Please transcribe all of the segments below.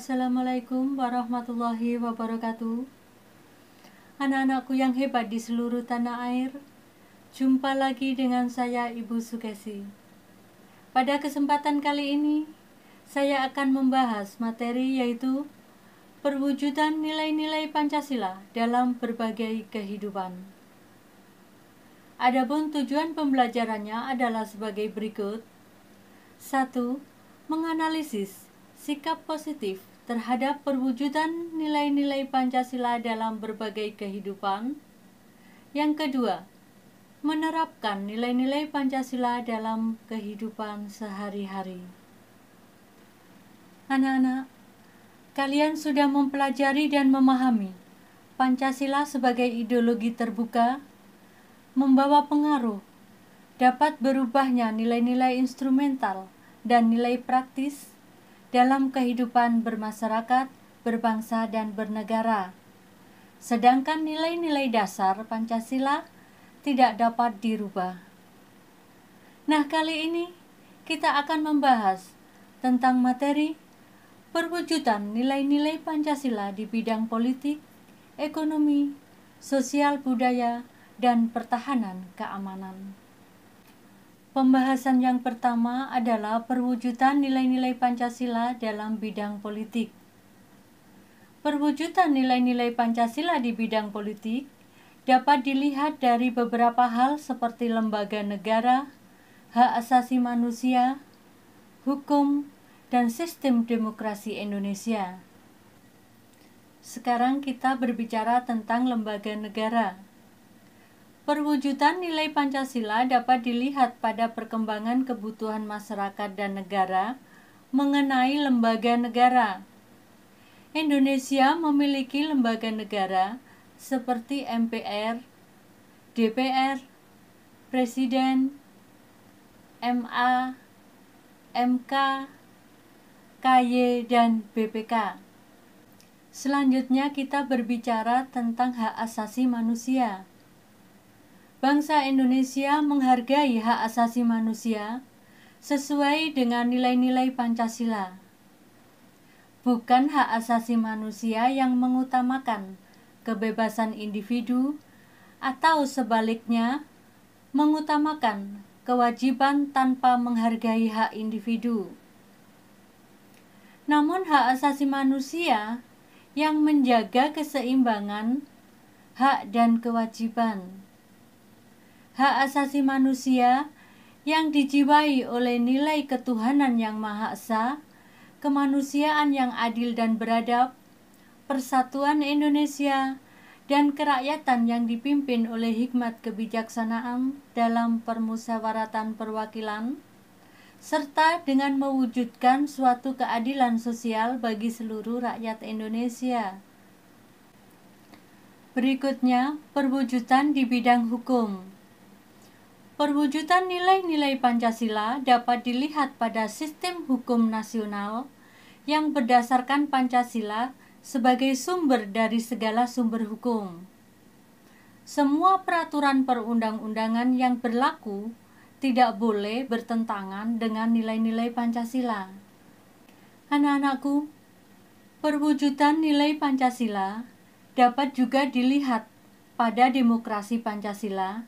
Assalamualaikum warahmatullahi wabarakatuh. Anak-anakku yang hebat di seluruh tanah air, jumpa lagi dengan saya Ibu Sukesi. Pada kesempatan kali ini, saya akan membahas materi yaitu perwujudan nilai-nilai Pancasila dalam berbagai kehidupan. Adapun tujuan pembelajarannya adalah sebagai berikut. 1. Menganalisis sikap positif terhadap perwujudan nilai-nilai Pancasila dalam berbagai kehidupan. Yang kedua, menerapkan nilai-nilai Pancasila dalam kehidupan sehari-hari. Anak-anak, kalian sudah mempelajari dan memahami Pancasila sebagai ideologi terbuka, membawa pengaruh, dapat berubahnya nilai-nilai instrumental dan nilai praktis dalam kehidupan bermasyarakat, berbangsa, dan bernegara. Sedangkan nilai-nilai dasar Pancasila tidak dapat dirubah. Nah, kali ini kita akan membahas tentang materi perwujudan nilai-nilai Pancasila di bidang politik, ekonomi, sosial budaya, dan pertahanan keamanan. Pembahasan yang pertama adalah perwujudan nilai-nilai Pancasila dalam bidang politik. Perwujudan nilai-nilai Pancasila di bidang politik dapat dilihat dari beberapa hal seperti lembaga negara, hak asasi manusia, hukum, dan sistem demokrasi Indonesia. Sekarang kita berbicara tentang lembaga negara. Perwujudan nilai Pancasila dapat dilihat pada perkembangan kebutuhan masyarakat dan negara mengenai lembaga negara. Indonesia memiliki lembaga negara seperti MPR, DPR, Presiden, MA, MK, KY, dan BPK. Selanjutnya kita berbicara tentang hak asasi manusia. Bangsa Indonesia menghargai hak asasi manusia sesuai dengan nilai-nilai Pancasila. Bukan hak asasi manusia yang mengutamakan kebebasan individu atau sebaliknya mengutamakan kewajiban tanpa menghargai hak individu. Namun hak asasi manusia yang menjaga keseimbangan hak dan kewajiban. Hak asasi manusia yang dijiwai oleh nilai ketuhanan yang Maha Esa, kemanusiaan yang adil dan beradab, persatuan Indonesia, dan kerakyatan yang dipimpin oleh hikmat kebijaksanaan dalam permusyawaratan perwakilan, serta dengan mewujudkan suatu keadilan sosial bagi seluruh rakyat Indonesia. Berikutnya, perwujudan di bidang hukum. Perwujudan nilai-nilai Pancasila dapat dilihat pada sistem hukum nasional yang berdasarkan Pancasila sebagai sumber dari segala sumber hukum. Semua peraturan perundang-undangan yang berlaku tidak boleh bertentangan dengan nilai-nilai Pancasila. Anak-anakku, perwujudan nilai Pancasila dapat juga dilihat pada demokrasi Pancasila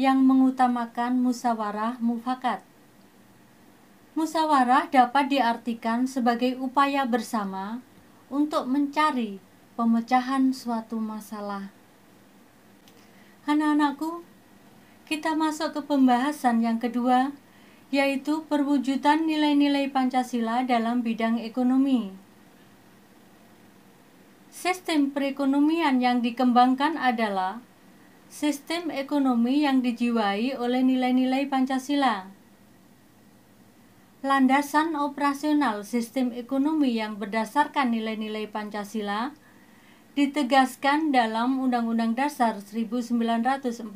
yang mengutamakan musyawarah mufakat. Musyawarah dapat diartikan sebagai upaya bersama untuk mencari pemecahan suatu masalah. Anak-anakku, kita masuk ke pembahasan yang kedua, yaitu perwujudan nilai-nilai Pancasila dalam bidang ekonomi. Sistem perekonomian yang dikembangkan adalah sistem ekonomi yang dijiwai oleh nilai-nilai Pancasila. Landasan operasional sistem ekonomi yang berdasarkan nilai-nilai Pancasila ditegaskan dalam Undang-Undang Dasar 1945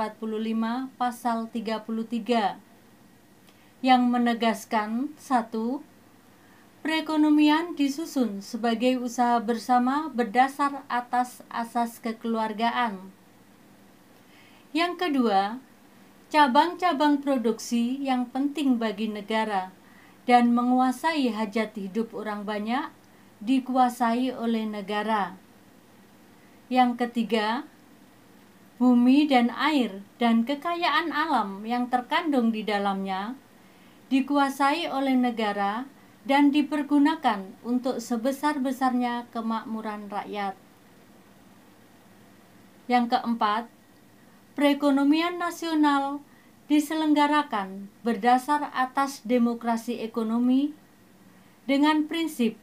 Pasal 33 yang menegaskan 1. Perekonomian disusun sebagai usaha bersama berdasar atas asas kekeluargaan. Yang kedua, cabang-cabang produksi yang penting bagi negara dan menguasai hajat hidup orang banyak dikuasai oleh negara. Yang ketiga, bumi dan air dan kekayaan alam yang terkandung di dalamnya dikuasai oleh negara dan dipergunakan untuk sebesar-besarnya kemakmuran rakyat. Yang keempat, perekonomian nasional diselenggarakan berdasar atas demokrasi ekonomi dengan prinsip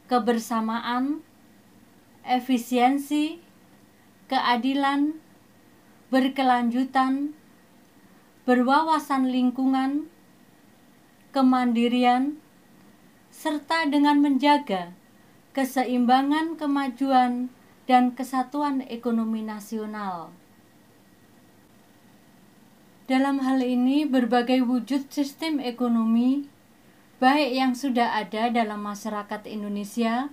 kebersamaan, efisiensi, keadilan, berkelanjutan, berwawasan lingkungan, kemandirian, serta dengan menjaga keseimbangan kemajuan dan kesatuan ekonomi nasional. Dalam hal ini, berbagai wujud sistem ekonomi, baik yang sudah ada dalam masyarakat Indonesia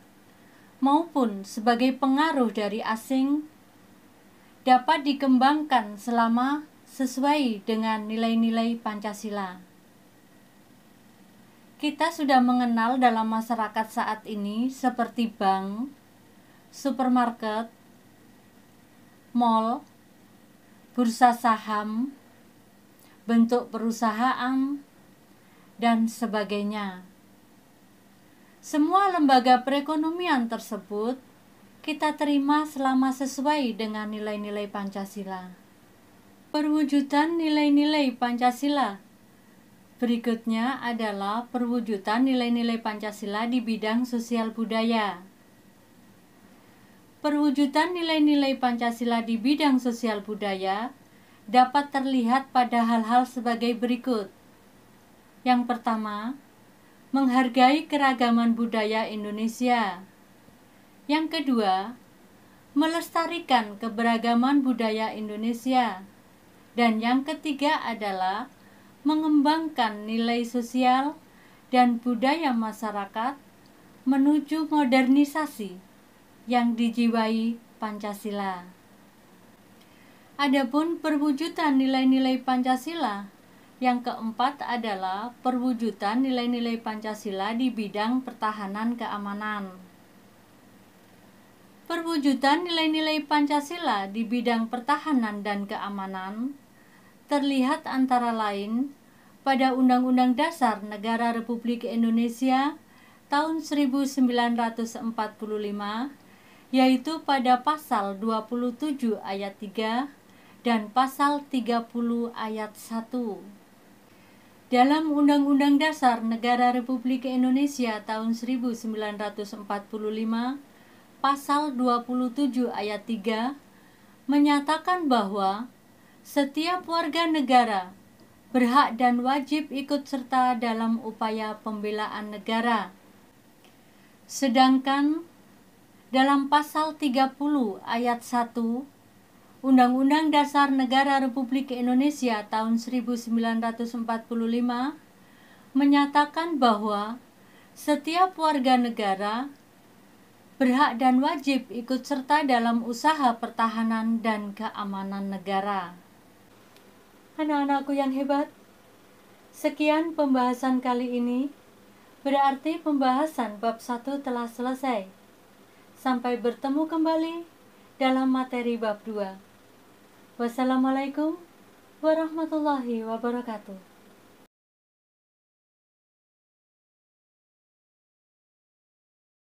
maupun sebagai pengaruh dari asing, dapat dikembangkan selama sesuai dengan nilai-nilai Pancasila. Kita sudah mengenal dalam masyarakat saat ini seperti bank, supermarket, mall, bursa saham, bentuk perusahaan, dan sebagainya. Semua lembaga perekonomian tersebut kita terima selama sesuai dengan nilai-nilai Pancasila. Perwujudan nilai-nilai Pancasila berikutnya adalah perwujudan nilai-nilai Pancasila di bidang sosial budaya. Perwujudan nilai-nilai Pancasila di bidang sosial budaya dapat terlihat pada hal-hal sebagai berikut. Yang pertama, menghargai keragaman budaya Indonesia. Yang kedua, melestarikan keberagaman budaya Indonesia. Dan yang ketiga adalah mengembangkan nilai sosial dan budaya masyarakat menuju modernisasi yang dijiwai Pancasila. Adapun perwujudan nilai-nilai Pancasila, yang keempat adalah perwujudan nilai-nilai Pancasila di bidang pertahanan keamanan. Perwujudan nilai-nilai Pancasila di bidang pertahanan dan keamanan terlihat antara lain pada Undang-Undang Dasar Negara Republik Indonesia tahun 1945, yaitu pada pasal 27 ayat 3 dan pasal 30 ayat 1. Dalam Undang-Undang Dasar Negara Republik Indonesia tahun 1945, pasal 27 ayat 3 menyatakan bahwa setiap warga negara berhak dan wajib ikut serta dalam upaya pembelaan negara. Sedangkan dalam pasal 30 ayat 1 Undang-Undang Dasar Negara Republik Indonesia tahun 1945 menyatakan bahwa setiap warga negara berhak dan wajib ikut serta dalam usaha pertahanan dan keamanan negara. Anak-anakku yang hebat, sekian pembahasan kali ini, berarti pembahasan bab 1 telah selesai. Sampai bertemu kembali dalam materi bab 2. Wassalamualaikum warahmatullahi wabarakatuh.